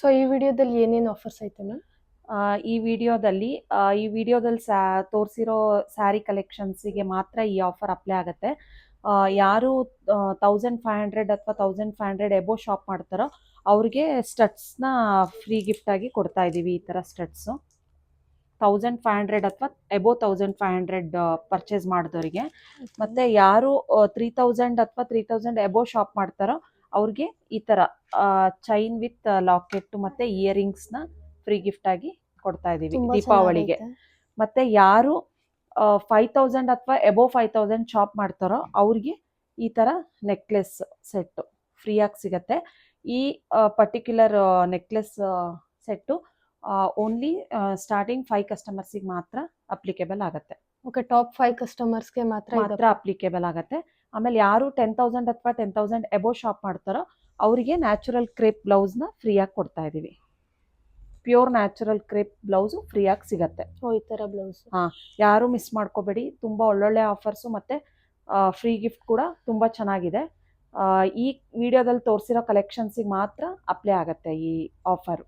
So ಈ ವಿಡಿಯೋದಲ್ಲಿ ಏನೇನು ಆಫರ್ಸ್ ಐತೆ ಮ್ಯಾಮ್? ಈ ವಿಡಿಯೋದಲ್ಲಿ ತೋರಿಸಿರೋ ಸ್ಯಾರಿ ಕಲೆಕ್ಷನ್ಸಿಗೆ ಮಾತ್ರ ಈ ಆಫರ್ ಅಪ್ಲೈ ಆಗುತ್ತೆ. ಯಾರು 1500 ಅಥವಾ 1500 ಎಬೋ ಶಾಪ್ ಮಾಡ್ತಾರೋ ಅವ್ರಿಗೆ ಸ್ಟಡ್ಸ್ನ ಫ್ರೀ ಗಿಫ್ಟ್ ಆಗಿ ಕೊಡ್ತಾ ಇದ್ದೀವಿ. ಈ ಥರ ಸ್ಟಡ್ಸು 1500 ಅಥವಾ ಎಬೋ 1500 ಪರ್ಚೇಸ್ ಮಾಡಿದವರಿಗೆ. ಮತ್ತು ಯಾರು 3000 ಅಥವಾ 3000 ಎಬೋ ಶಾಪ್ ಮಾಡ್ತಾರೋ ಅವ್ರಿಗೆ ಈ ಥರ ಚೈನ್ ವಿತ್ ಲಾಕೆಟ್ ಮತ್ತು ಇಯರಿಂಗ್ಸ್ನ ಫ್ರೀ ಗಿಫ್ಟ್ ಆಗಿ ಕೊಡ್ತಾ ಇದ್ದೀವಿ ದೀಪಾವಳಿಗೆ. ಮತ್ತು ಯಾರು 5000 ಅಥವಾ ಎಬೋ 5000 ಶಾಪ್ ಮಾಡ್ತಾರೋ ಅವ್ರಿಗೆ ಈ ಥರ ನೆಕ್ಲೆಸ್ ಸೆಟ್ಟು ಫ್ರೀಯಾಗಿ ಸಿಗತ್ತೆ. ಈ particular necklace set only starting 5 ಕಸ್ಟಮರ್ಸಿಗೆ ಮಾತ್ರ ಅಪ್ಲಿಕೇಬಲ್ ಆಗುತ್ತೆ. ಓಕೆ, ಟಾಪ್ 5 ಕಸ್ಟಮರ್ಸ್ಗೆ ಮಾತ್ರ ಅಪ್ಲಿಕೇಬಲ್ ಆಗುತ್ತೆ. ಆಮೇಲೆ ಯಾರು 10,000 ಅಥವಾ 10,000 ಎಬೋ ಶಾಪ್ ಮಾಡ್ತಾರೋ ಅವರಿಗೆ ನ್ಯಾಚುರಲ್ ಕ್ರೇಪ್ ಬ್ಲೌಸ್ನ ಫ್ರೀಯಾಗಿ ಕೊಡ್ತಾ ಇದ್ದೀವಿ. ಪ್ಯೂರ್ ನ್ಯಾಚುರಲ್ ಕ್ರೇಪ್ ಬ್ಲೌಸು ಫ್ರೀಯಾಗಿ ಸಿಗತ್ತೆ. ಈ ಥರ ಬ್ಲೌಸ್ ಯಾರು ಮಿಸ್ ಮಾಡ್ಕೋಬೇಡಿ. ತುಂಬ ಒಳ್ಳೊಳ್ಳೆ ಆಫರ್ಸು ಮತ್ತು ಫ್ರೀ ಗಿಫ್ಟ್ ಕೂಡ ತುಂಬ ಚೆನ್ನಾಗಿದೆ. ಈ ವಿಡಿಯೋದಲ್ಲಿ ತೋರಿಸಿರೋ ಕಲೆಕ್ಷನ್ಸಿಗೆ ಮಾತ್ರ ಅಪ್ಲೈ ಆಗುತ್ತೆ ಈ ಆಫರು.